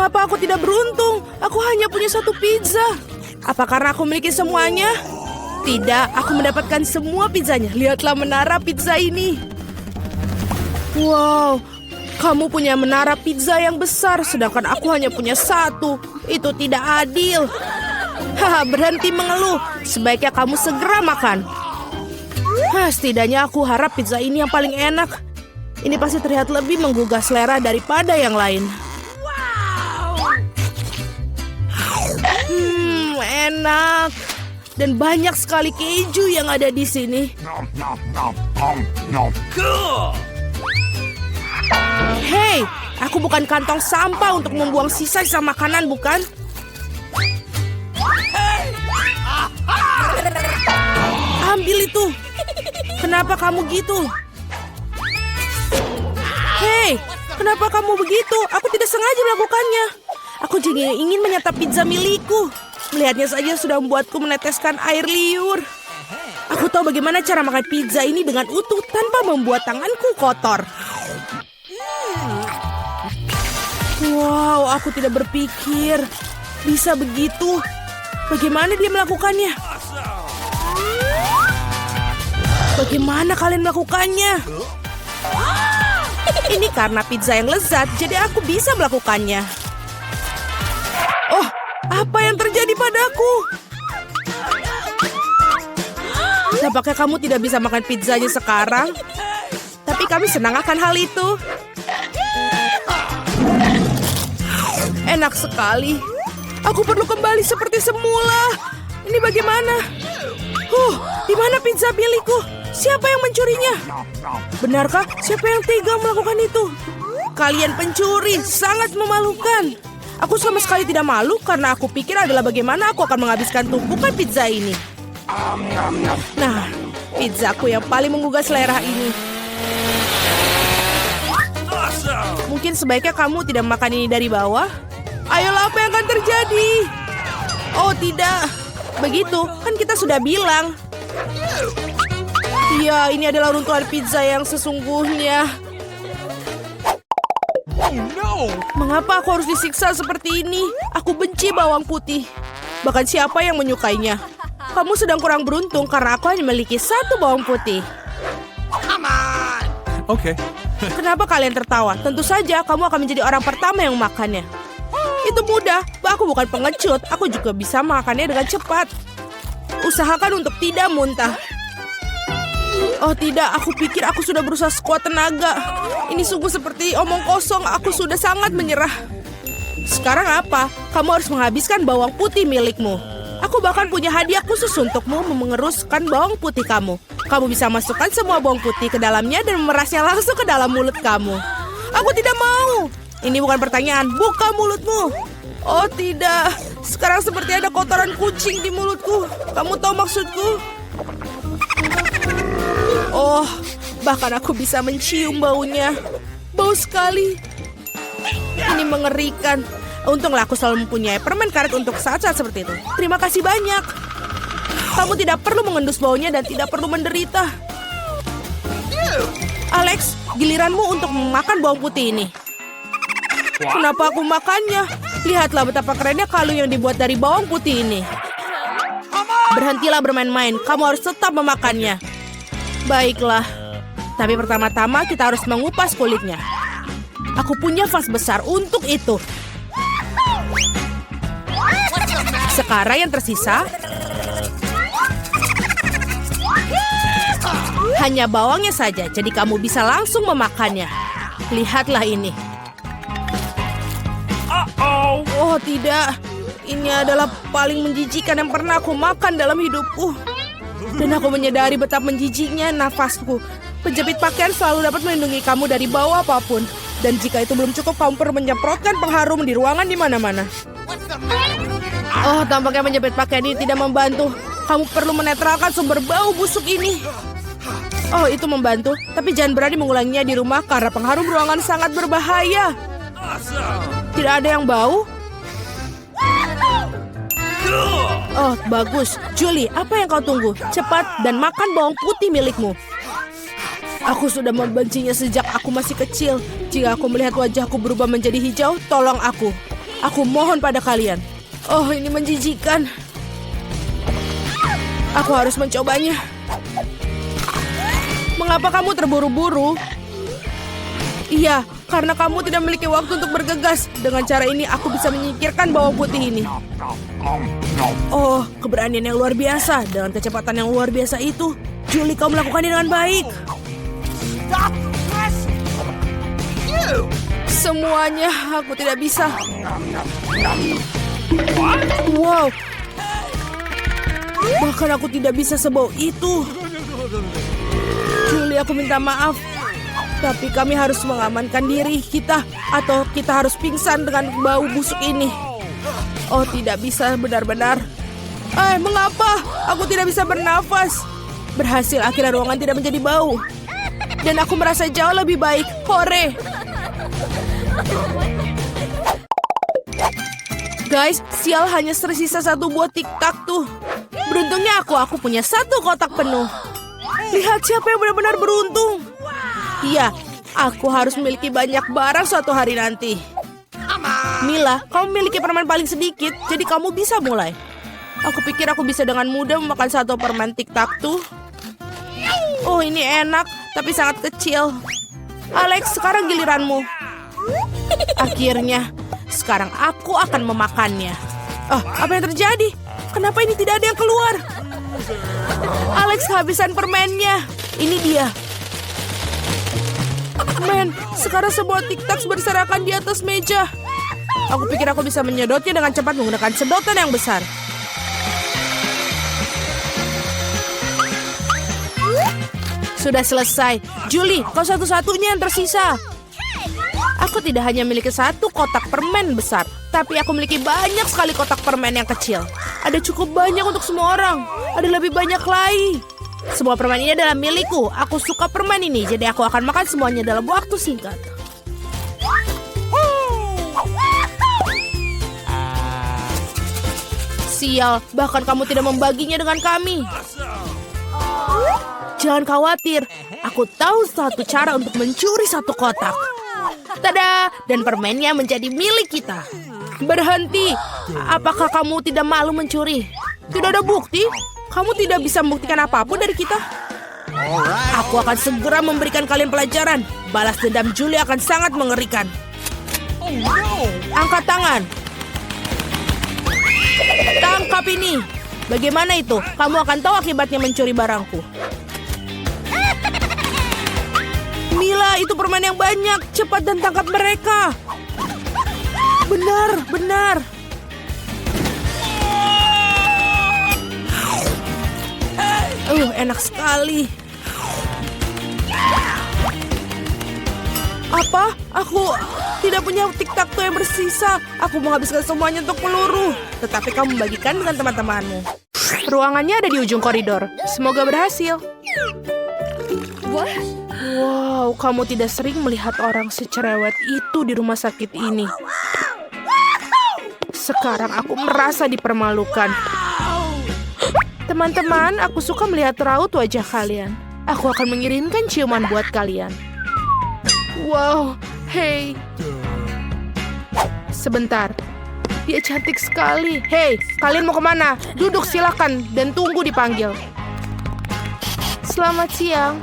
Mengapa aku tidak beruntung? Aku hanya punya satu pizza. Apa karena aku memiliki semuanya? Tidak, aku mendapatkan semua pizzanya. Lihatlah menara pizza ini. Wow, kamu punya menara pizza yang besar, sedangkan aku hanya punya satu. Itu tidak adil. Haha, berhenti mengeluh. Sebaiknya kamu segera makan. Setidaknya aku harap pizza ini yang paling enak. Ini pasti terlihat lebih menggugah selera daripada yang lain. Enak. Dan banyak sekali keju yang ada di sini. Hei, aku bukan kantong sampah untuk membuang sisa-sisa makanan, bukan? Ambil itu. Kenapa kamu gitu? Hei, kenapa kamu begitu? Aku tidak sengaja melakukannya. Aku juga ingin menyantap pizza milikku. Melihatnya saja sudah membuatku meneteskan air liur. Aku tahu bagaimana cara makan pizza ini dengan utuh tanpa membuat tanganku kotor. Wow, aku tidak berpikir bisa begitu. Bagaimana dia melakukannya? Bagaimana kalian melakukannya? Ini karena pizza yang lezat, jadi aku bisa melakukannya. Oh, apa yang terjadi padaku? Nampaknya kamu tidak bisa makan pizzanya sekarang. Tapi kami senang akan hal itu. Enak sekali. Aku perlu kembali seperti semula. Ini bagaimana? Di mana pizza milikku? Siapa yang mencurinya? Benarkah? Siapa yang tega melakukan itu? Kalian pencuri, sangat memalukan. Aku sama sekali tidak malu karena aku pikir adalah bagaimana aku akan menghabiskan tumpukan pizza ini. Nah, pizzaku yang paling menggugah selera ini. Mungkin sebaiknya kamu tidak makan ini dari bawah. Ayolah, apa yang akan terjadi? Oh, tidak. Begitu, kan kita sudah bilang. Iya, ini adalah runtuhan pizza yang sesungguhnya. Mengapa aku harus disiksa seperti ini? Aku benci bawang putih. Bahkan siapa yang menyukainya? Kamu sedang kurang beruntung karena aku hanya memiliki satu bawang putih. Oke. Kenapa kalian tertawa? Tentu saja kamu akan menjadi orang pertama yang makannya. Itu mudah. Aku bukan pengecut. Aku juga bisa makannya dengan cepat. Usahakan untuk tidak muntah. Oh tidak, aku pikir aku sudah berusaha sekuat tenaga. Ini sungguh seperti omong kosong. Aku sudah sangat menyerah. Sekarang apa? Kamu harus menghabiskan bawang putih milikmu. Aku bahkan punya hadiah khusus untukmu mengeruskan bawang putih kamu. Kamu bisa masukkan semua bawang putih ke dalamnya dan memerasnya langsung ke dalam mulut kamu. Aku tidak mau. Ini bukan pertanyaan, buka mulutmu. Oh tidak, sekarang seperti ada kotoran kucing di mulutku. Kamu tahu maksudku? Oh, bahkan aku bisa mencium baunya. Bau sekali. Ini mengerikan. Untunglah aku selalu mempunyai permen karet untuk saat-saat seperti itu. Terima kasih banyak. Kamu tidak perlu mengendus baunya dan tidak perlu menderita. Alex, giliranmu untuk memakan bawang putih ini. Kenapa aku makannya? Lihatlah betapa kerennya kalung yang dibuat dari bawang putih ini. Berhentilah bermain-main. Kamu harus tetap memakannya. Baiklah. Tapi pertama-tama kita harus mengupas kulitnya. Aku punya vas besar untuk itu. Sekarang yang tersisa hanya bawangnya saja, jadi kamu bisa langsung memakannya. Lihatlah ini. Oh tidak, ini adalah paling menjijikan yang pernah aku makan dalam hidupku. Dan aku menyadari betapa menjijiknya nafasku. Penjepit pakaian selalu dapat melindungi kamu dari bau apapun. Dan jika itu belum cukup, kamu perlu menyemprotkan pengharum di ruangan di mana-mana. Oh, tampaknya menjepit pakaian ini tidak membantu. Kamu perlu menetralkan sumber bau busuk ini. Oh, itu membantu. Tapi jangan berani mengulanginya di rumah karena pengharum ruangan sangat berbahaya. Tidak ada yang bau? Oh, bagus. Julie, apa yang kau tunggu? Cepat dan makan bawang putih milikmu. Aku sudah membencinya sejak aku masih kecil. Jika aku melihat wajahku berubah menjadi hijau, tolong aku. Aku mohon pada kalian. Oh, ini menjijikan. Aku harus mencobanya. Mengapa kamu terburu-buru? Iya, karena kamu tidak memiliki waktu untuk bergegas. Dengan cara ini, aku bisa menyingkirkan bawang putih ini. Oh, keberanian yang luar biasa. Dengan kecepatan yang luar biasa itu, Julie, kau melakukannya dengan baik. Semuanya, aku tidak bisa. Wow. Bahkan aku tidak bisa sebau itu. Julie, aku minta maaf. Tapi kami harus mengamankan diri kita. Atau kita harus pingsan dengan bau busuk ini. Oh, tidak bisa benar-benar. Mengapa? Aku tidak bisa bernafas. Berhasil, akhirnya ruangan tidak menjadi bau. Dan aku merasa jauh lebih baik. Hore! Guys, sial, hanya tersisa satu buah tiktak tuh. Beruntungnya aku punya satu kotak penuh. Lihat siapa yang benar-benar beruntung. Iya, aku harus memiliki banyak barang suatu hari nanti. Mila, kamu memiliki permen paling sedikit, jadi kamu bisa mulai. Aku pikir aku bisa dengan mudah memakan satu permen tiktak tuh. Oh, ini enak, tapi sangat kecil. Alex, sekarang giliranmu. Akhirnya, sekarang aku akan memakannya. Apa yang terjadi? Kenapa ini tidak ada yang keluar? Alex kehabisan permennya. Ini dia. Men, sekarang semua tiktak berserakan di atas meja. Aku pikir aku bisa menyedotnya dengan cepat menggunakan sedotan yang besar. Sudah selesai. Julie, kau satu-satunya yang tersisa. Aku tidak hanya memiliki satu kotak permen besar, tapi aku memiliki banyak sekali kotak permen yang kecil. Ada cukup banyak untuk semua orang. Ada lebih banyak lagi. Semua permen ini adalah milikku. Aku suka permen ini, jadi aku akan makan semuanya dalam waktu singkat. Sial, bahkan kamu tidak membaginya dengan kami. Jangan khawatir, aku tahu satu cara untuk mencuri satu kotak. Tada! Dan permennya menjadi milik kita. Berhenti! Apakah kamu tidak malu mencuri? Tidak ada bukti. Kamu tidak bisa membuktikan apapun dari kita. Aku akan segera memberikan kalian pelajaran. Balas dendam Julie akan sangat mengerikan. Angkat tangan. Tangkap ini. Bagaimana itu? Kamu akan tahu akibatnya mencuri barangku. Mila, itu permen yang banyak. Cepat dan tangkap mereka. Benar, benar. Enak sekali. Apa? Aku tidak punya tiktak tuh yang bersisa. Aku menghabiskan semuanya untuk peluru. Tetapi kamu membagikan dengan teman-temanmu. Ruangannya ada di ujung koridor. Semoga berhasil. Wow, kamu tidak sering melihat orang secerewet itu di rumah sakit ini. Sekarang aku merasa dipermalukan. Teman-teman, aku suka melihat raut wajah kalian. Aku akan mengirimkan ciuman buat kalian. Wow, hey. Sebentar. Dia cantik sekali. Hey, kalian mau kemana? Duduk silakan dan tunggu dipanggil. Selamat siang.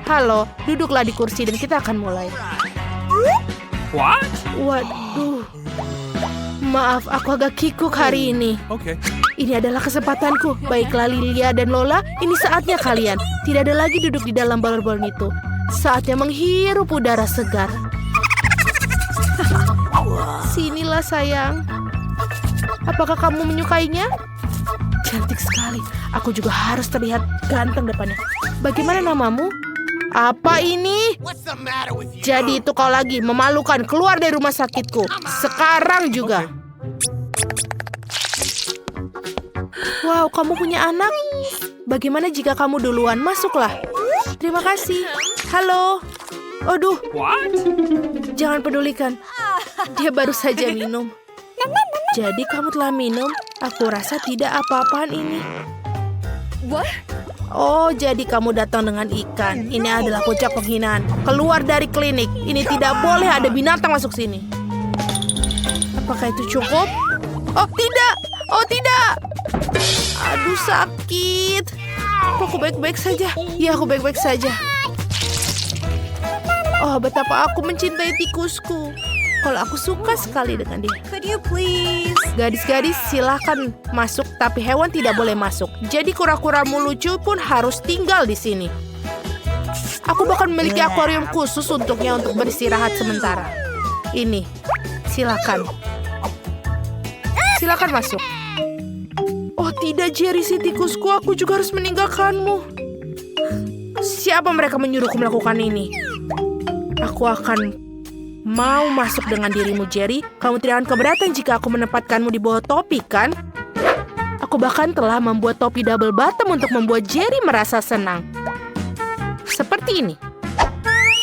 Halo, duduklah di kursi dan kita akan mulai. What? Waduh. Maaf, aku agak kikuk hari ini. Okay. Ini adalah kesempatanku. Baiklah Lilia dan Lola, ini saatnya kalian. Tidak ada lagi duduk di dalam balon-balon itu. Saatnya menghirup udara segar. Sinilah sayang. Apakah kamu menyukainya? Cantik sekali. Aku juga harus terlihat ganteng depannya. Bagaimana namamu? Apa ini? Jadi itu kau lagi memalukan. Keluar dari rumah sakitku. Sekarang juga. Wow, kamu punya anak? Bagaimana jika kamu duluan? Masuklah. Terima kasih. Halo. Aduh. What? Jangan pedulikan. Dia baru saja minum. Jadi kamu telah minum? Aku rasa tidak apa-apaan ini. What? Oh, jadi kamu datang dengan ikan. Ini adalah puncak penghinaan. Keluar dari klinik. Ini tidak boleh ada binatang masuk sini. Apakah itu cukup? Oh, tidak! Oh, tidak! Aduh, sakit. Apa aku baik-baik saja? Ya, aku baik-baik saja. Oh, betapa aku mencintai tikusku. Kalau aku suka sekali dengan dia. Could you please? Gadis-gadis silahkan masuk, tapi hewan tidak boleh masuk. Jadi kura-kuramu lucu pun harus tinggal di sini. Aku bahkan memiliki akuarium khusus untuknya untuk beristirahat sementara. Ini, silakan. Silakan masuk. Oh tidak, Jerry, si tikusku, aku juga harus meninggalkanmu. Siapa mereka menyuruhku melakukan ini? Aku akan mau masuk dengan dirimu, Jerry. Kamu tidak akan keberatan jika aku menempatkanmu di bawah topi, kan? Aku bahkan telah membuat topi double bottom untuk membuat Jerry merasa senang. Seperti ini.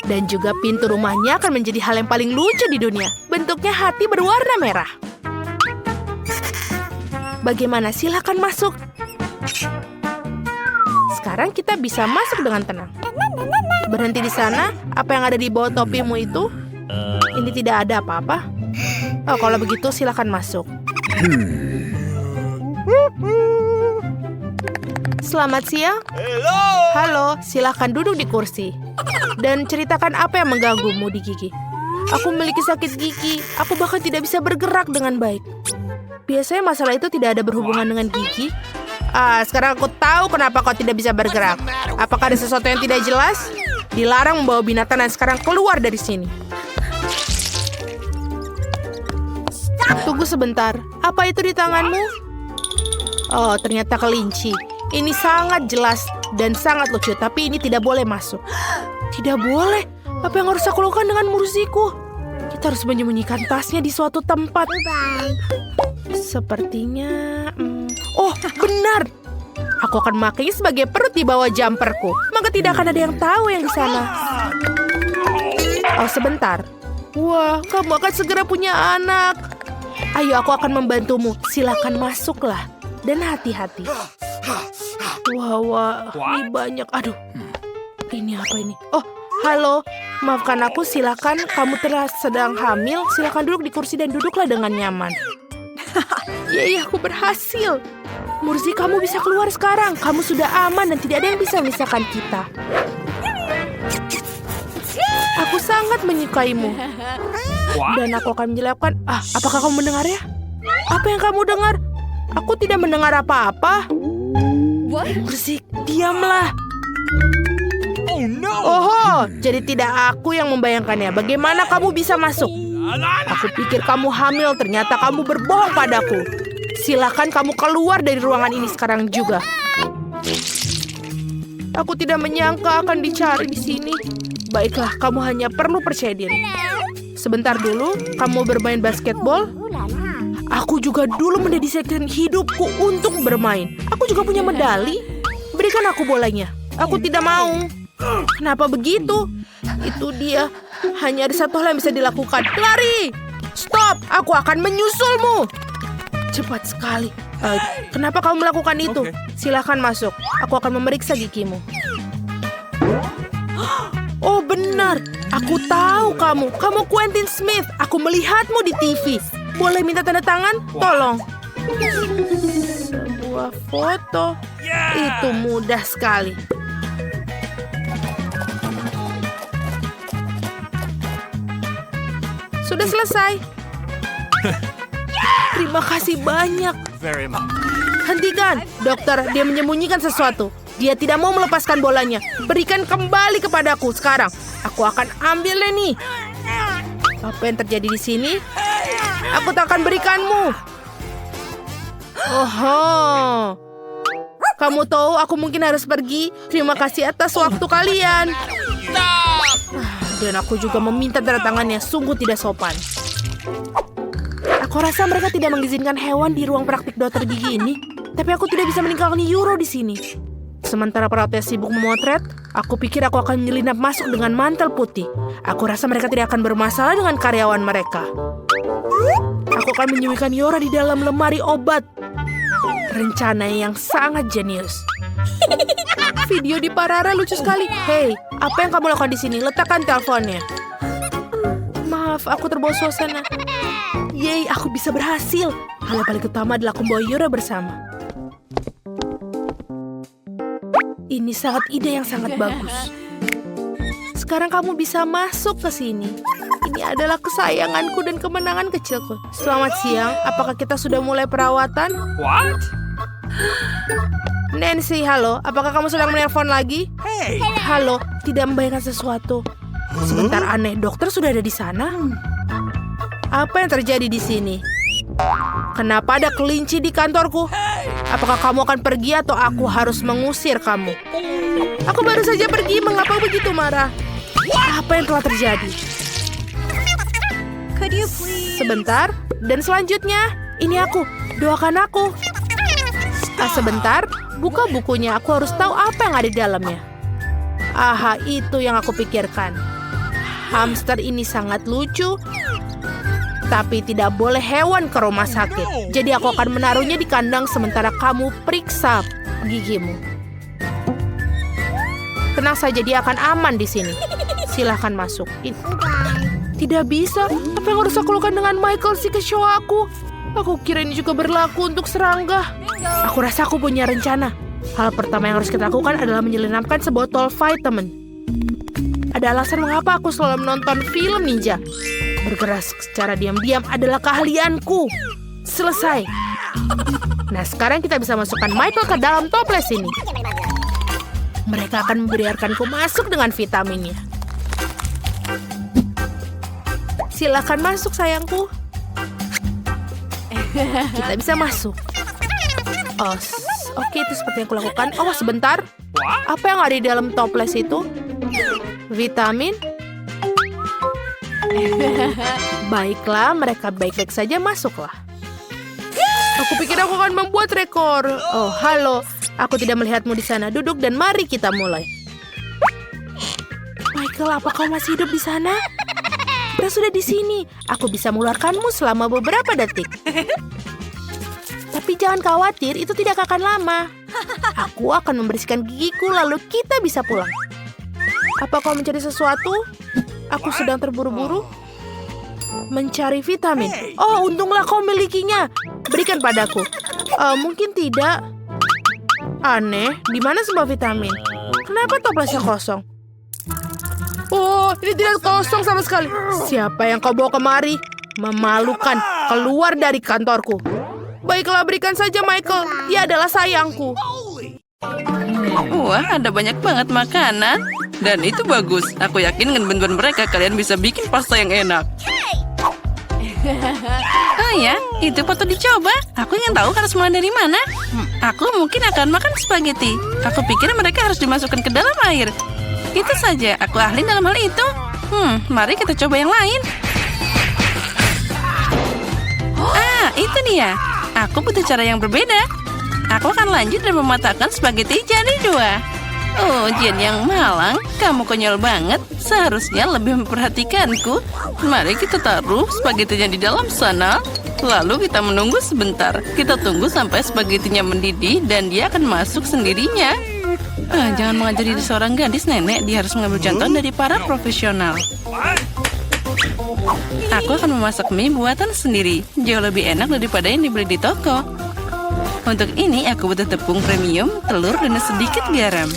Dan juga pintu rumahnya akan menjadi hal yang paling lucu di dunia. Bentuknya hati berwarna merah. Bagaimana? Silakan masuk. Sekarang kita bisa masuk dengan tenang. Berhenti di sana. Apa yang ada di bawah topimu itu? Ini tidak ada apa-apa. Oh, kalau begitu silakan masuk. Selamat siang. Halo, silakan duduk di kursi. Dan ceritakan apa yang mengganggumu di gigi. Aku memiliki sakit gigi. Aku bahkan tidak bisa bergerak dengan baik. Biasanya masalah itu tidak ada berhubungan dengan gigi. Sekarang aku tahu kenapa kau tidak bisa bergerak. Apakah ada sesuatu yang tidak jelas? Dilarang membawa binatang dan sekarang keluar dari sini. Tunggu sebentar. Apa itu di tanganmu? Oh, ternyata kelinci. Ini sangat jelas dan sangat lucu, tapi ini tidak boleh masuk. Tidak boleh? Apa yang harus aku lakukan dengan Murziku? Kita harus menyembunyikan tasnya di suatu tempat. Sepertinya... Oh, benar! Aku akan memakainya sebagai perut di bawah jumperku. Maka tidak akan ada yang tahu yang di sana. Oh, sebentar. Wah, kamu akan segera punya anak. Ayo, aku akan membantumu. Silakan masuklah. Dan hati-hati. Wah, ini banyak. Aduh, ini apa ini? Oh, halo. Maafkan aku, silakan. Kamu sedang hamil. Silakan duduk di kursi dan duduklah dengan nyaman. Yeay, aku berhasil. Murzi, kamu bisa keluar sekarang. Kamu sudah aman dan tidak ada yang bisa memisahkan kita. Aku sangat menyukaimu. Dan aku akan menjelaskan. Apakah kamu mendengarnya? Apa yang kamu dengar? Aku tidak mendengar apa-apa. Murzi, diamlah. Oh, jadi tidak aku yang membayangkannya. Bagaimana kamu bisa masuk? Aku pikir kamu hamil, ternyata kamu berbohong padaku. Silakan kamu keluar dari ruangan ini sekarang juga. Aku tidak menyangka akan dicari di sini. Baiklah, kamu hanya perlu percaya diri. Sebentar dulu, kamu bermain basketball? Aku juga dulu mendedikasikan hidupku untuk bermain. Aku juga punya medali. Berikan aku bolanya. Aku tidak mau. Kenapa begitu? Itu dia. Hanya ada satu hal yang bisa dilakukan. Lari! Stop! Aku akan menyusulmu. Cepat sekali. Kenapa kamu melakukan itu? Silakan masuk. Aku akan memeriksa gigimu. Oh, benar. Aku tahu kamu. Kamu Quentin Smith. Aku melihatmu di TV. Boleh minta tanda tangan? Tolong. Sebuah foto. Itu mudah sekali. Sudah selesai. Terima kasih banyak. Hentikan, dokter. Dia menyembunyikan sesuatu. Dia tidak mau melepaskan bolanya. Berikan kembali kepadaku sekarang. Aku akan ambilnya nih. Apa yang terjadi di sini? Aku tak akan berikanmu. Oh, kamu tahu aku mungkin harus pergi. Terima kasih atas waktu kalian. Dan aku juga meminta tanda tangannya. Sungguh tidak sopan. Aku rasa mereka tidak mengizinkan hewan di ruang praktik dokter gigi ini. Tapi aku tidak bisa meninggalkan Euro di sini. Sementara perawatnya sibuk memotret, aku pikir aku akan menyelinap masuk dengan mantel putih. Aku rasa mereka tidak akan bermasalah dengan karyawan mereka. Aku akan menyembunyikan Yora di dalam lemari obat. Rencana yang sangat jenius. Video di Parara lucu sekali. Hei, apa yang kamu lakukan di sini? Letakkan teleponnya. Maaf, aku terbawa suasana. Yeay, aku bisa berhasil. Hal yang paling utama adalah aku membawa Yura bersama. Ini sangat ide yang sangat bagus. Sekarang kamu bisa masuk ke sini. Ini adalah kesayanganku dan kemenangan kecilku. Selamat siang, apakah kita sudah mulai perawatan? What? Nancy, halo. Apakah kamu sedang menelpon lagi? Hey! Halo, tidak membayangkan sesuatu. Sebentar, aneh. Dokter sudah ada di sana? Apa yang terjadi di sini? Kenapa ada kelinci di kantorku? Apakah kamu akan pergi atau aku harus mengusir kamu? Aku baru saja pergi. Mengapa begitu marah? Apa yang telah terjadi? Could you please? Sebentar. Dan selanjutnya, ini aku. Doakan aku. Sebentar. Buka bukunya. Aku harus tahu apa yang ada di dalamnya. Aha, itu yang aku pikirkan. Hamster ini sangat lucu. Tapi tidak boleh hewan ke rumah sakit. Jadi aku akan menaruhnya di kandang sementara kamu periksa gigimu. Tenang saja, dia akan aman di sini. Silahkan masuk. Tidak bisa. Apa yang harus aku lakukan dengan Michael si kecoa aku? Aku kira ini juga berlaku untuk serangga. Aku rasa aku punya rencana. Hal pertama yang harus kita lakukan adalah menyelinapkan sebotol vitamin. Ada alasan mengapa aku selalu menonton film ninja. Bergerak secara diam-diam adalah keahlianku. Selesai. Nah, sekarang kita bisa masukkan Michael ke dalam toples ini. Mereka akan membiarkanku masuk dengan vitaminnya. Silakan masuk, sayangku. Kita bisa masuk. Oh, oke, itu seperti yang aku lakukan. Oh, sebentar. Apa yang ada di dalam toples itu? Vitamin? Baiklah, mereka baik-baik saja, masuklah. Aku pikir aku akan membuat rekor. Oh, halo. Aku tidak melihatmu di sana. Duduk dan mari kita mulai. Michael, apa kau masih hidup di sana? Kita sudah di sini. Aku bisa mengeluarkanmu selama beberapa detik. Tapi jangan khawatir, itu tidak akan lama. Aku akan membersihkan gigiku, lalu kita bisa pulang. Apa kau mencari sesuatu? Aku sedang terburu-buru mencari vitamin. Oh, untunglah kau milikinya. Berikan padaku. Mungkin tidak. Aneh, di mana semua vitamin? Kenapa toplesnya kosong? Oh, ini tidak kosong sama sekali. Siapa yang kau bawa kemari? Memalukan. Keluar dari kantorku. Baiklah, berikan saja Michael. Dia adalah sayangku. Wah, ada banyak banget makanan. Dan itu bagus. Aku yakin dengan bantuan mereka kalian bisa bikin pasta yang enak. Oh ya, itu patut dicoba. Aku ingin tahu harus mulai dari mana. Aku mungkin akan makan spaghetti. Aku pikir mereka harus dimasukkan ke dalam air. Itu saja, aku ahli dalam hal itu. Mari kita coba yang lain. Ah, itu dia. Aku butuh cara yang berbeda. Aku akan lanjut dan mematahkan spaghetti jadi 2. Oh, Jen yang malang, kamu konyol banget. Seharusnya lebih memperhatikanku. Mari kita taruh spagettinya di dalam sana. Lalu kita menunggu sebentar. Kita tunggu sampai spagettinya mendidih dan dia akan masuk sendirinya. Jangan mengajari seorang gadis, nenek. Dia harus mengambil contoh dari para profesional. Aku akan memasak mie buatan sendiri. Jauh lebih enak daripada yang dibeli di toko. Untuk ini aku butuh tepung premium, telur, dan sedikit garam.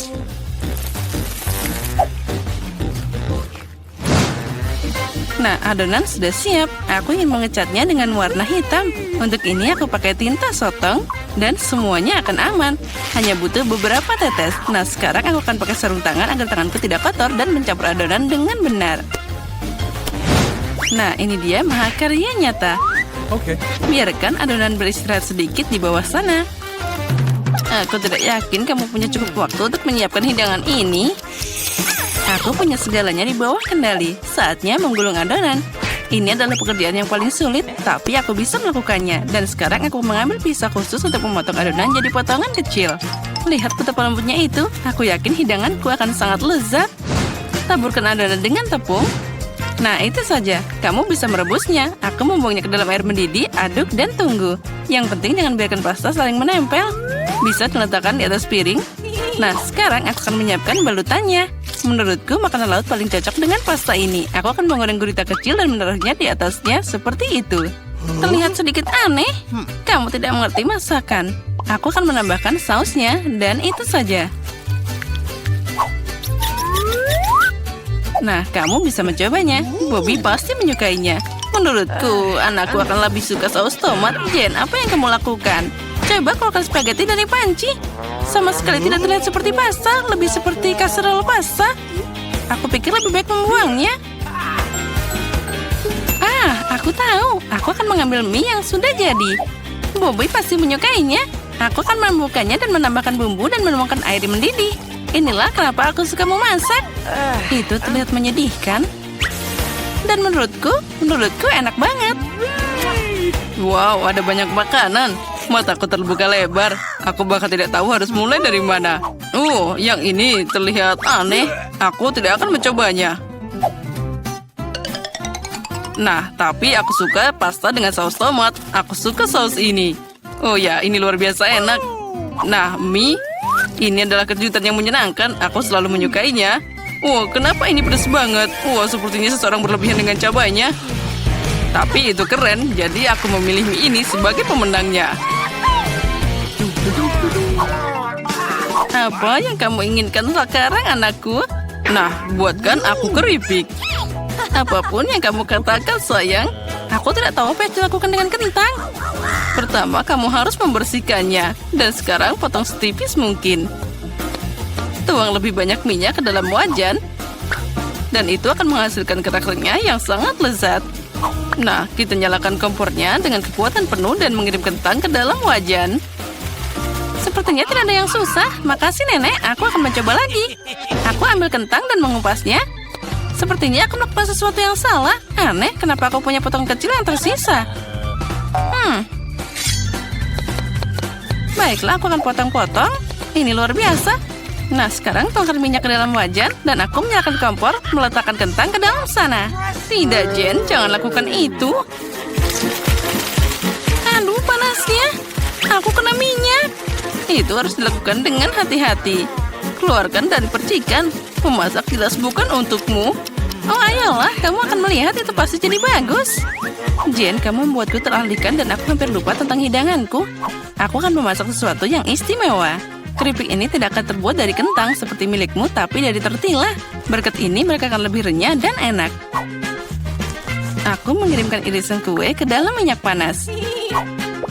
Nah, adonan sudah siap. Aku ingin mengecatnya dengan warna hitam. Untuk ini aku pakai tinta sotong dan semuanya akan aman. Hanya butuh beberapa tetes. Nah, sekarang aku akan pakai sarung tangan agar tanganku tidak kotor dan mencampur adonan dengan benar. Nah, ini dia mahakarya nyata. Oke. Biarkan adonan beristirahat sedikit di bawah sana. Aku tidak yakin kamu punya cukup waktu untuk menyiapkan hidangan ini. Aku punya segalanya di bawah kendali. Saatnya menggulung adonan. Ini adalah pekerjaan yang paling sulit, tapi aku bisa melakukannya. Dan sekarang aku mengambil pisau khusus untuk memotong adonan jadi potongan kecil. Lihat betapa lembutnya itu. Aku yakin hidanganku akan sangat lezat. Taburkan adonan dengan tepung. Nah, itu saja. Kamu bisa merebusnya. Aku membuangnya ke dalam air mendidih, aduk, dan tunggu. Yang penting jangan biarkan pasta saling menempel. Bisa diletakkan di atas piring. Nah, sekarang aku akan menyiapkan balutannya. Menurutku, makanan laut paling cocok dengan pasta ini. Aku akan menggoreng gurita kecil dan menaruhnya di atasnya seperti itu. Terlihat sedikit aneh. Kamu tidak mengerti masakan. Aku akan menambahkan sausnya dan itu saja. Nah, kamu bisa mencobanya. Bobby pasti menyukainya. Menurutku, anakku akan lebih suka saus tomat. Jen, apa yang kamu lakukan? Coba keluarkan spaghetti dari panci. Sama sekali tidak terlihat seperti pasta, lebih seperti kasserole pasta. Aku pikir lebih baik membuangnya. Aku tahu. Aku akan mengambil mie yang sudah jadi. Bobby pasti menyukainya. Aku akan membukanya dan menambahkan bumbu dan menuangkan air mendidih. Inilah kenapa aku suka memasak. Itu terlihat menyedihkan. Dan menurutku enak banget. Wow, ada banyak makanan. Mataku terbuka lebar. Aku bahkan tidak tahu harus mulai dari mana. Yang ini terlihat aneh. Aku tidak akan mencobanya. Nah, tapi aku suka pasta dengan saus tomat. Aku suka saus ini. Oh ya, ini luar biasa enak. Nah, mie. Ini adalah kejutan yang menyenangkan. Aku selalu menyukainya. Kenapa ini pedas banget? Sepertinya seseorang berlebihan dengan cabainya. Tapi itu keren, jadi aku memilih mie ini sebagai pemenangnya. Apa yang kamu inginkan sekarang, anakku? Nah, buatkan aku keripik. Apapun yang kamu katakan, sayang. Aku tidak tahu apa yang dilakukan dengan kentang. Pertama, kamu harus membersihkannya. Dan sekarang potong setipis mungkin. Tuang lebih banyak minyak ke dalam wajan. Dan itu akan menghasilkan kerak renyah yang sangat lezat. Nah, kita nyalakan kompornya dengan kekuatan penuh dan mengirim kentang ke dalam wajan. Sepertinya tidak ada yang susah. Makasih, Nenek. Aku akan mencoba lagi. Aku ambil kentang dan mengupasnya. Sepertinya aku melakukan sesuatu yang salah. Aneh, kenapa aku punya potong kecil yang tersisa? Baiklah, aku akan potong-potong. Ini luar biasa. Nah, sekarang tuangkan minyak ke dalam wajan dan aku menyalakan kompor, meletakkan kentang ke dalam sana. Tidak, Jen, jangan lakukan itu. Aduh, panasnya. Aku kena minyak. Itu harus dilakukan dengan hati-hati. Keluarkan dan percikan. Memasak jelas bukan untukmu. Ayolah, kamu akan melihat itu pasti jadi bagus. Jen, kamu membuatku teralihkan dan aku hampir lupa tentang hidanganku. Aku akan memasak sesuatu yang istimewa. Keripik ini tidak akan terbuat dari kentang seperti milikmu, tapi dari tortilla. Berkat ini mereka akan lebih renyah dan enak. Aku mengirimkan irisan kue ke dalam minyak panas.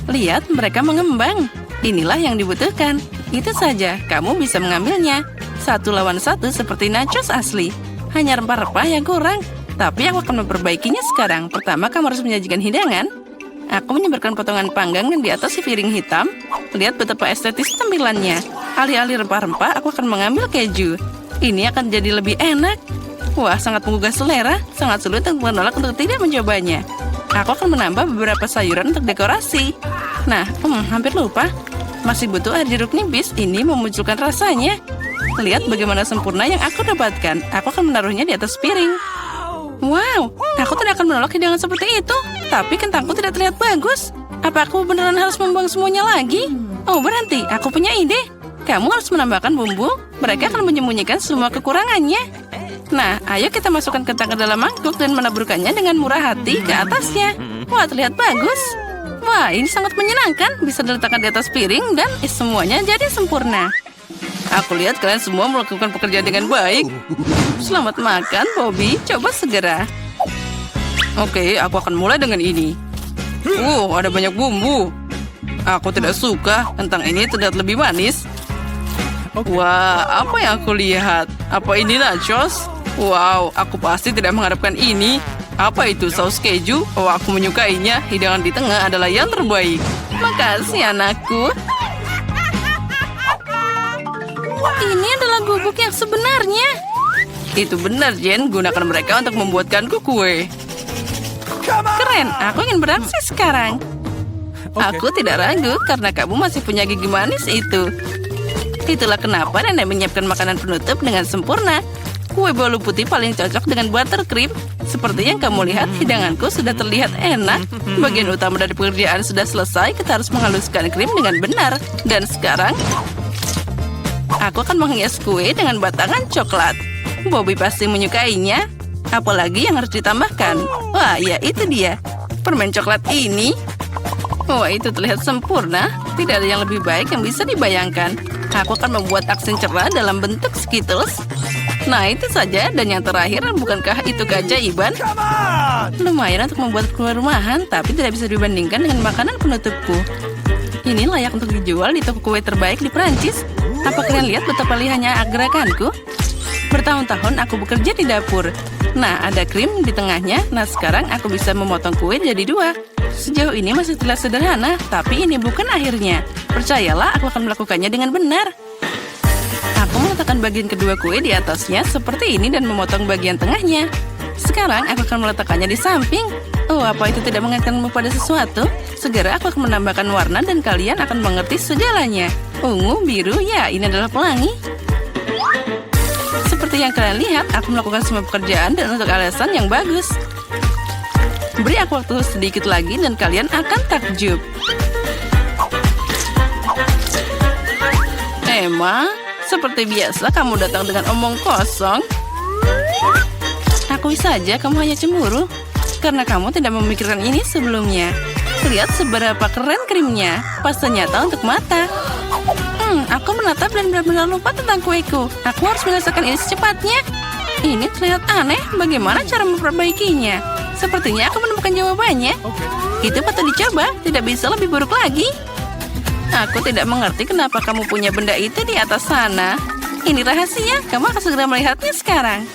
Lihat, mereka mengembang. Inilah yang dibutuhkan. Itu saja, kamu bisa mengambilnya. 1 lawan 1 seperti nachos asli. Hanya rempah-rempah yang kurang. Tapi aku akan memperbaikinya sekarang. Pertama, kamu harus menyajikan hidangan. Aku menyebarkan potongan panggang di atas si piring hitam. Lihat betapa estetis tampilannya. Alih-alih rempah-rempah, aku akan mengambil keju. Ini akan jadi lebih enak. Wah, sangat menggugah selera. Sangat sulit untuk menolak untuk tidak mencobanya. Aku akan menambah beberapa sayuran untuk dekorasi. Nah, hampir lupa. Masih butuh air jeruk nipis. Ini memunculkan rasanya. Lihat bagaimana sempurna yang aku dapatkan. Aku akan menaruhnya di atas piring. Wow, aku tidak akan menolak hidangan seperti itu. Tapi kentangku tidak terlihat bagus. Apa aku beneran harus membuang semuanya lagi? Berhenti, aku punya ide. Kamu harus menambahkan bumbu. Mereka akan menyembunyikan semua kekurangannya. Nah, ayo kita masukkan kentang ke dalam mangkuk dan menaburkannya dengan murah hati ke atasnya. Wah, terlihat bagus. Wah, ini sangat menyenangkan. Bisa diletakkan di atas piring dan semuanya jadi sempurna. Aku lihat kalian semua melakukan pekerjaan dengan baik. Selamat makan, Bobby. Coba segera. Oke, aku akan mulai dengan ini. Ada banyak bumbu. Aku tidak suka. Kentang ini terlihat lebih manis. Wah, apa yang aku lihat? Apa ini nachos? Wow, aku pasti tidak mengharapkan ini. Apa itu saus keju? Aku menyukainya. Hidangan di tengah adalah yang terbaik. Makasih, anakku. Ini adalah gubuk yang sebenarnya. Itu benar, Jen. Gunakan mereka untuk membuatkanku kue. Keren, aku ingin beraksi sekarang. Aku tidak ragu karena kamu masih punya gigi manis itu. Itulah kenapa Nenek menyiapkan makanan penutup dengan sempurna. Kue bolu putih paling cocok dengan buttercream. Seperti yang kamu lihat, hidanganku sudah terlihat enak. Bagian utama dari pekerjaan sudah selesai. Kita harus menghaluskan krim dengan benar. Dan sekarang, aku akan menghias kue dengan batangan coklat. Bobby pasti menyukainya. Apalagi yang harus ditambahkan. Wah, ya itu dia. Permen coklat ini. Wah, itu terlihat sempurna. Tidak ada yang lebih baik yang bisa dibayangkan. Aku akan membuat aksen cerah dalam bentuk Skittles. Nah, itu saja. Dan yang terakhir, bukankah itu keajaiban? Lumayan untuk membuat kue rumahan, tapi tidak bisa dibandingkan dengan makanan penutupku. Ini layak untuk dijual di toko kue terbaik di Prancis. Apa kalian lihat betapa lihatnya gerakanku? Bertahun-tahun aku bekerja di dapur. Nah, ada krim di tengahnya. Nah, sekarang aku bisa memotong kue jadi 2. Sejauh ini masih terlihat sederhana, tapi ini bukan akhirnya. Percayalah, aku akan melakukannya dengan benar. Aku meletakkan bagian kedua kue di atasnya seperti ini dan memotong bagian tengahnya. Sekarang aku akan meletakkannya di samping. Oh, apa itu tidak mengingatkanmu pada sesuatu? Segera aku akan menambahkan warna dan kalian akan mengerti segalanya. Ungu, biru, ya ini adalah pelangi. Seperti yang kalian lihat, aku melakukan semua pekerjaan dan untuk alasan yang bagus. Beri aku waktu sedikit lagi dan kalian akan takjub. Emma, seperti biasa kamu datang dengan omong kosong. Akui saja kamu hanya cemburu karena kamu tidak memikirkan ini sebelumnya. Lihat seberapa keren krimnya. Pasta nyata untuk mata. Aku menatap dan benar-benar lupa tentang kueku. Aku harus menyelesaikan ini secepatnya. Ini terlihat aneh. Bagaimana cara memperbaikinya? Sepertinya aku menemukan jawabannya. Itu patut dicoba. Tidak bisa lebih buruk lagi. Aku tidak mengerti kenapa kamu punya benda itu di atas sana. Ini rahasia. Kamu akan segera melihatnya sekarang.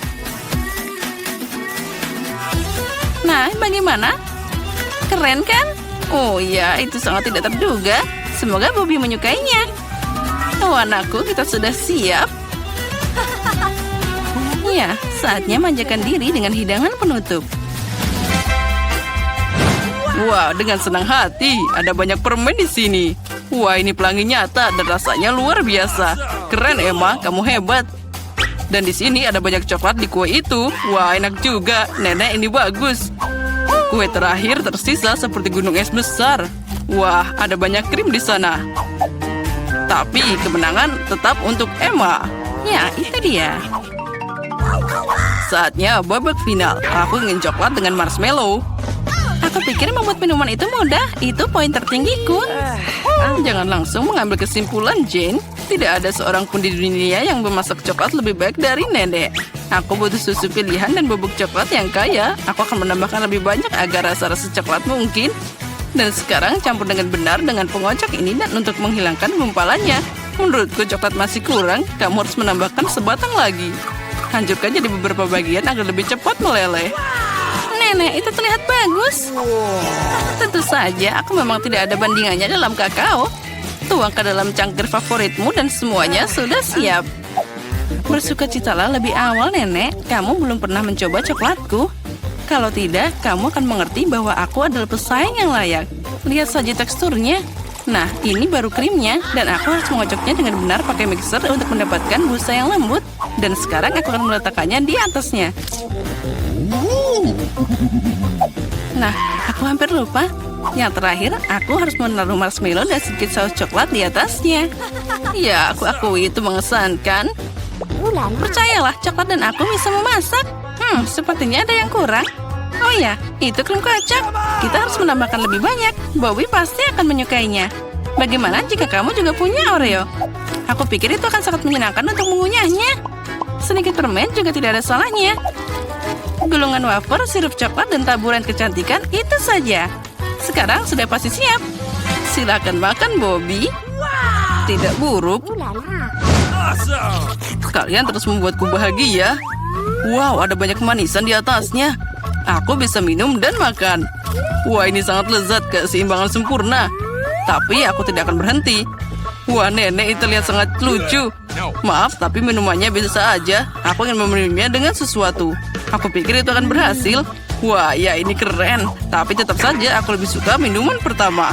Nah, bagaimana? Keren kan? Oh ya, itu sangat tidak terduga. Semoga Bobby menyukainya. Oh anakku, kita sudah siap. Ya, saatnya manjakan diri dengan hidangan penutup. Wah, dengan senang hati. Ada banyak permen di sini. Wah, ini pelangi nyata dan rasanya luar biasa. Keren Emma, kamu hebat. Dan di sini ada banyak coklat di kue itu. Wah, enak juga. Nenek, ini bagus. Kue terakhir tersisa seperti gunung es besar. Wah, ada banyak krim di sana. Tapi kemenangan tetap untuk Emma. Ya, itu dia. Saatnya babak final. Aku ingin coklat dengan marshmallow. Aku pikir membuat minuman itu mudah. Itu poin tertinggiku. Jangan langsung mengambil kesimpulan, Jane. Tidak ada seorang pun di dunia yang memasak coklat lebih baik dari nenek. Aku butuh susu pilihan dan bubuk coklat yang kaya. Aku akan menambahkan lebih banyak agar rasa-rasa coklat mungkin. Dan sekarang campur dengan benar dengan pengocok ini dan untuk menghilangkan gumpalannya. Menurutku coklat masih kurang. Kamu harus menambahkan sebatang lagi. Hancurkan jadi beberapa bagian agar lebih cepat meleleh. Nenek, itu terlihat bagus. Tentu saja, aku memang tidak ada bandingannya dalam kakao. Tuangkan dalam cangkir favoritmu dan semuanya sudah siap. Bersukacitalah lebih awal, Nenek. Kamu belum pernah mencoba coklatku. Kalau tidak, kamu akan mengerti bahwa aku adalah pesaing yang layak. Lihat saja teksturnya. Nah, ini baru krimnya. Dan aku harus mengocoknya dengan benar pakai mixer untuk mendapatkan busa yang lembut. Dan sekarang aku akan meletakkannya di atasnya. Nah, aku hampir lupa. Yang terakhir, aku harus menaruh marshmallow dan sedikit saus coklat di atasnya. Ya, aku akui itu mengesankan. Percayalah, coklat dan aku bisa memasak. Sepertinya ada yang kurang. Oh ya, itu krim kocok. Kita harus menambahkan lebih banyak. Bobby pasti akan menyukainya. Bagaimana jika kamu juga punya Oreo? Aku pikir itu akan sangat menyenangkan untuk mengunyahnya. Sedikit permen juga tidak ada salahnya. Gulungan wafer, sirup coklat, dan taburan kecantikan, itu saja. Sekarang sudah pasti siap. Silakan makan, Bobby. Tidak buruk. Kalian terus membuatku bahagia. Wow, ada banyak manisan di atasnya. Aku bisa minum dan makan. Wah, ini sangat lezat, keseimbangan sempurna. Tapi aku tidak akan berhenti. Wah, nenek itu terlihat sangat lucu. Maaf, tapi minumannya biasa aja. Aku ingin meminumnya dengan sesuatu. Aku pikir itu akan berhasil. Wah, ya ini keren. Tapi tetap saja aku lebih suka minuman pertama.